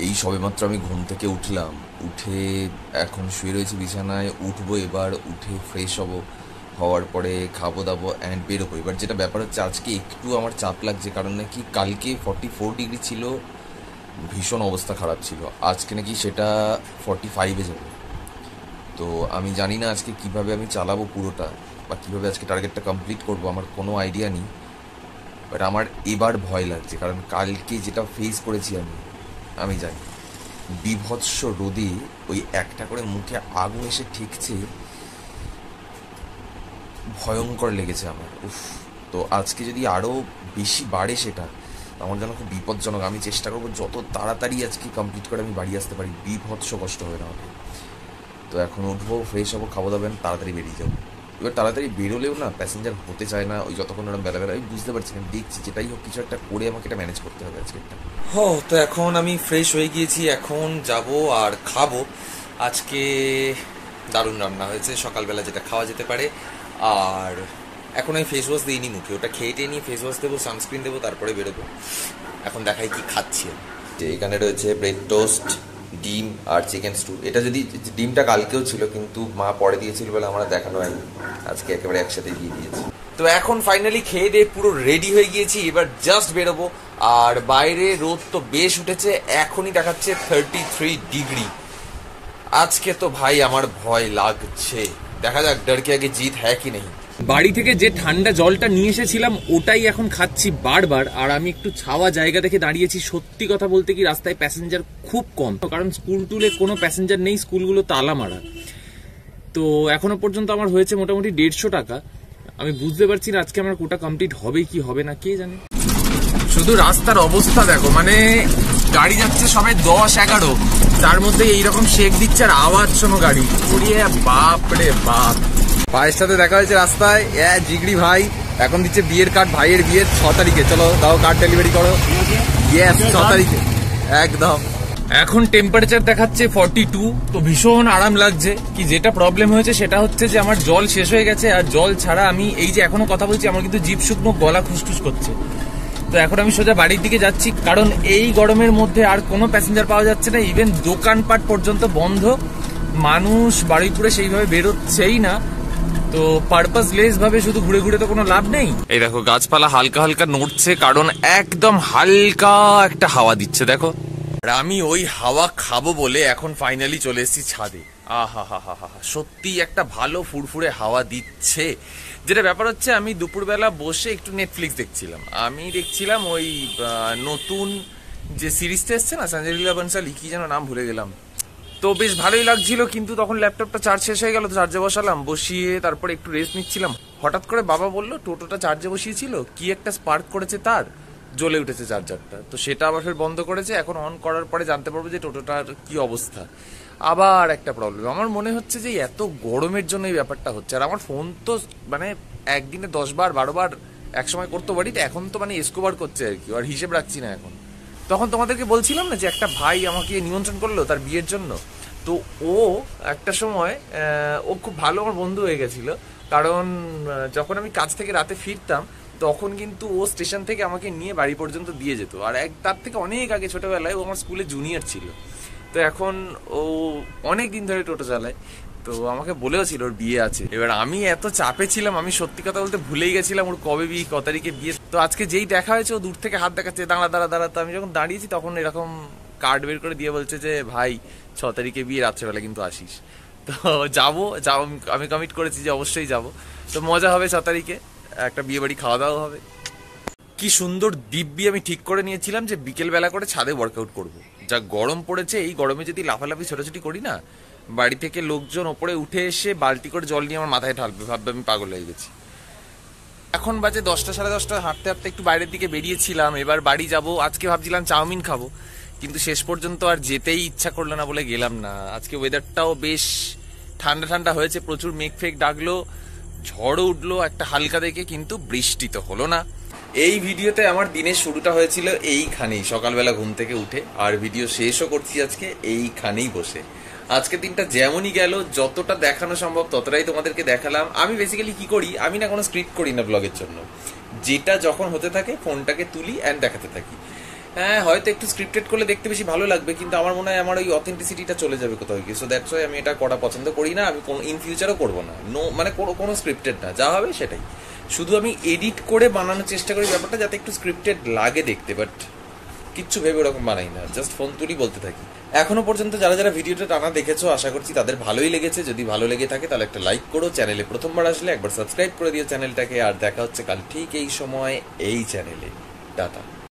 এই সবেমাত্র আমি ঘুম থেকে উঠলাম, উঠে এখন শুয়ে রয়েছি বিছানায়। উঠবো এবার, উঠে ফ্রেশ হওয়ার পরে খাবো দাবো অ্যান্ড বেরোবো। এবার যেটা ব্যাপার হচ্ছে, আজকে একটু আমার চাপ লাগছে, কারণ নাকি কালকে 44 ডিগ্রি ছিল, ভীষণ অবস্থা খারাপ ছিল। আজকে নাকি সেটা 45-এ যাবে। তো আমি জানি না আজকে কিভাবে আমি চালাবো পুরোটা, বা কীভাবে আজকে টার্গেটটা কমপ্লিট করবো, আমার কোনো আইডিয়া নেই। বাট আমার এবার ভয় লাগছে, কারণ কালকে যেটা ফেস করেছি আমি জানি বিভৎস রোদে ওই একটা করে মুখে আগুন এসে ঠেকছে, ভয়ঙ্কর লেগেছে আমার। উফ। তো আজকে যদি আরও বেশি বাড়ে সেটা, আমার জন্য খুব বিপজ্জনক। আমি চেষ্টা করবো যত তাড়াতাড়ি আজকে কমপ্লিট করে আমি বাড়ি আসতে পারি, বিভৎস কষ্ট হবে না আমাকে। তো এখন উঠবো, ফ্রেশ হবো, খাবো দাবেন, তাড়াতাড়ি বেরিয়ে যাবো। এবার তাড়াতাড়ি বেরোলেও না প্যাসেঞ্জার হতে চায় না, ওই যতক্ষণ ওরকম বেলা আমি বুঝতে পারছি, আমি দেখছি যেটাই হোক কিছু একটা করে আমাকে এটা ম্যানেজ করতে হবে আজকে একটা। তো এখন আমি ফ্রেশ হয়ে গিয়েছি, এখন যাব আর খাবো। আজকে দারুণ রান্না হয়েছে সকালবেলা, যেটা খাওয়া যেতে পারে। আর এখন আমি ফেস ওয়াশ দিইনি মুখে, ওটা খেয়ে টেয়ে নিয়ে ফেস ওয়াশ দেবো, সানস্ক্রিন দেবো, তারপরে বেরোবো। এখন দেখাই কি খাচ্ছি আমি। এখানে রয়েছে ব্রেড টোস্ট, ডিম আর চিকেন স্টু। এটা যদি ডিমটা কালকেও ছিল, কিন্তু মা পরে দিয়েছিল বলে আমরা দেখানো হয়নি, আজকে একেবারে একসাথে দিয়ে দিয়েছি। তো এখন ফাইনালি খেয়ে দিয়ে পুরো রেডি হয়ে গিয়েছি, এবার জাস্ট বেরোবো। আর বাইরে রোদ তো বেশ উঠেছে, এখনই দেখাচ্ছে 33 ডিগ্রি। আজকে তো ভাই আমার ভয় লাগছে, দেখা যাক ডর কে আগে জিত হ্যাঁ কি নেই। বাড়ি থেকে যে ঠান্ডা জলটা নিয়ে এসেছিলাম ওটাই এখন খাচ্ছি বারবার। আর আমি একটু ছাওয়া জায়গা দেখে দাঁড়িয়েছি। সত্যি কথা বলতে কি, রাস্তায় প্যাসেঞ্জার খুব কম, কারণ স্কুল টুলে কোনো প্যাসেঞ্জার নেই, স্কুলগুলো তালা মারা। তো এখনো পর্যন্ত আমার হয়েছে মোটামুটি 150 টাকা। আমি বুঝতে পারছি না আজকে আমার কোটা কমপ্লিট হবে কি হবে না, কে জানে। শুধু রাস্তার অবস্থা দেখো, মানে গাড়ি যাচ্ছে সবাই 10-11, তার মধ্যে এইরকম শেক দিচ্ছে আর আওয়াজ শোনো গাড়ি পুড়িয়ে, বাপ রে বাপ। ভাইয়ের সাথে দেখা হয়েছে রাস্তায়, জিগড়ি ভাই এখন দিচ্ছে বিয়ের কার্ড, ভাইয়ের বিয়ের 6 তারিখে। চলো দাও কার্ড ডেলিভারি করো। ইয়েস, 6 তারিখে একদম। এখন টেম্পারেচার দেখাচ্ছে 42, তো ভীষণ আরাম লাগছে। কি যেটা প্রবলেম হয়েছে সেটা হচ্ছে যে আমার জল শেষ হয়ে গেছে, আর জল ছাড়া আমি এই যে এখনো কথা বলছি আমার কিন্তু জিভ শুকনো, গলা খুসখুস করছে। তো এখন আমি সোজা বাড়ির দিকে যাচ্ছি, কারণ এই গরমের মধ্যে আর কোনো প্যাসেঞ্জার পাওয়া যাচ্ছে না, ইভেন দোকানপাট পর্যন্ত বন্ধ, মানুষ বারুইপুরে সেইভাবে বেরোচ্ছেই না। তো পারপাসলেস ভাবে শুধু ঘুরে ঘুরে তো কোনো লাভ নেই। এই দেখো গাছপালা হালকা হালকা নড়ছে, কারণ একদম হালকা একটা হাওয়া দিচ্ছে দেখো। আর আমি ওই হাওয়া খাবো বলে এখন ফাইনালি চলে এসেছি ছাদে। আহা হা হা হা, সত্যি একটা ভালো ফুরফুরে হাওয়া দিচ্ছে। যেটা ব্যাপার হচ্ছে, আমি দুপুরবেলা বসে একটু নেটফ্লিক্স দেখছিলাম। আমি দেখছিলাম ওই নতুন যে সিরিজটা এসছে না, সঞ্জয় লীলা বনশালী, কি যেন নাম ভুলে গেলাম। তো বেশ ভালোই লাগছিল, কিন্তু তখন ল্যাপটপটা চার্জ শেষ হয়ে গেল, তো চার্জে বসালাম, বসিয়ে তারপরে একটু রেস্ট নিচ্ছিলাম। হঠাৎ করে বাবা বললো টোটোটা চার্জে বসিয়েছিল, কি একটা স্পার্ক করেছে, তার জ্বলে উঠেছে চার্জারটা। তো সেটা আবার ফের বন্ধ করেছে, এখন অন করার পরে জানতে পারবো যে টোটোটার কি অবস্থা। আবার একটা প্রবলেম, আমার মনে হচ্ছে যে এত গরমের জন্য এই ব্যাপারটা হচ্ছে। আর আমার ফোন তো মানে একদিনে 10 বার 12 বার একসময় করতো বাড়িতে, এখন তো মানে এসকোবার করছে আর কি, আর হিসেব রাখছি না এখন। তখন তোমাদেরকে বলছিলাম না যে একটা ভাই আমাকে নিমন্ত্রণ করলো তার বিয়ের জন্য। তো ও একটা সময় ও খুব ভালো আমার বন্ধু হয়ে গেছিল, কারণ যখন আমি কাজ থেকে রাতে ফিরতাম তখন কিন্তু ও স্টেশন থেকে আমাকে নিয়ে বাড়ি পর্যন্ত দিয়ে যেত। আর তার থেকে অনেক আগে ছোটবেলায় ও আমার স্কুলে জুনিয়র ছিল। তো এখন ও অনেক দিন ধরে টোটো চালায়। তো আমাকে বলেও ছিল ওর বিয়ে আছে। এবার আমি এত চাপে ছিলাম, আমি সত্যি কথা বলতে ভুলেই গেছিলাম ওর কবে বিয়ে, ক তারিখে বিয়ে। তো আজকে যেই দেখা হয়েছে, ও দূর থেকে হাত দেখাচ্ছে, দাঁড়া দাঁড়া দাঁড়া। তো আমি যখন দাঁড়িয়েছি তখন এরকম কার্ড বের করে দিয়ে বলছে যে ভাই 6 তারিখে বিয়ে, রাত্রেবেলা কিন্তু আসিস। তো যাবো, আমি কমিট করেছি যে অবশ্যই যাব। তো মজা হবে 6 তারিখে, একটা বিয়ে বাড়ি খাওয়া দাওয়া হবে। কি সুন্দর দিব্যি আমি ঠিক করে নিয়েছিলাম যে বিকেল বেলা করে ছাদে ওয়ার্কআউট করব। যা গরম পড়েছে, এই গরমে যদি লাফালাফি ছোটাছুটি করি না, বাড়ি থেকে লোকজন ওপরে উঠে এসে বালতি করে জল নিয়ে আমার মাথায় ঢালবে, ভাববে আমি পাগল হয়ে গেছি। এখন বাজে 10টা সাড়ে 10টা, হাঁটতে হাঁটতে একটু বাইরের দিকে বেরিয়েছিলাম। এবার বাড়ি যাব। আজকে ভাবছিলাম চাউমিন খাবো, কিন্তু শেষ পর্যন্ত আর যেতেই ইচ্ছা করলো না বলে গেলাম না। আজকে ওয়েদারটাও বেশ ঠান্ডা ঠান্ডা হয়েছে, প্রচুর মেঘ ফেক ডাকলো, ঝড়ও উঠলো একটা হালকা দেখে, কিন্তু বৃষ্টি তো হলো না। এই ভিডিওতে আমার দিনের শুরুটা হয়েছিল এইখানেই, সকালবেলা ঘুম থেকে উঠে, আর ভিডিও শেষও করছি আজকে এইখানেই বসে। আজকে দিনটা যেমনই গেল, যতটা দেখানো সম্ভব ততটাই তোমাদেরকে দেখালাম। আমি বেসিক্যালি কি করি, আমি না কোনো স্ক্রিপ্ট করি না ব্লগের জন্য, যেটা যখন হতে থাকে ফোনটাকে তুলি অ্যান্ড দেখাতে থাকি। হ্যাঁ হয়তো একটু স্ক্রিপ্টেড করলে দেখতে বেশি ভালো লাগবে, কিন্তু আমার মনে হয় আমার ওই অথেন্টিসিটিটা চলে যাবে কোথাও গিয়ে। সো দ্যাটস ওয়াই আমি এটা করা পছন্দ করি না। আমি কোনো ইন ফিউচারও করবো না। নো মানে কোনো স্ক্রিপ্টেড না, যা হবে সেটাই। শুধু আমি এডিট করে বানানোর চেষ্টা করি ব্যাপারটা যাতে একটু স্ক্রিপ্টেড লাগে দেখতে, বাট কিচ্ছু ভেবে ওরকম বানাই না, জাস্ট ফোন তুলি বলতে থাকি। এখনো পর্যন্ত যারা যারা ভিডিওটা টানা দেখেছো আশা করছি তাদের ভালোই লেগেছে। যদি ভালো লেগে থাকে তাহলে একটা লাইক করো, চ্যানেলে প্রথমবার আসলে একবার সাবস্ক্রাইব করে দিও চ্যানেলটাকে। আর দেখা হচ্ছে কাল ঠিক এই সময় এই চ্যানেলে। টাটা।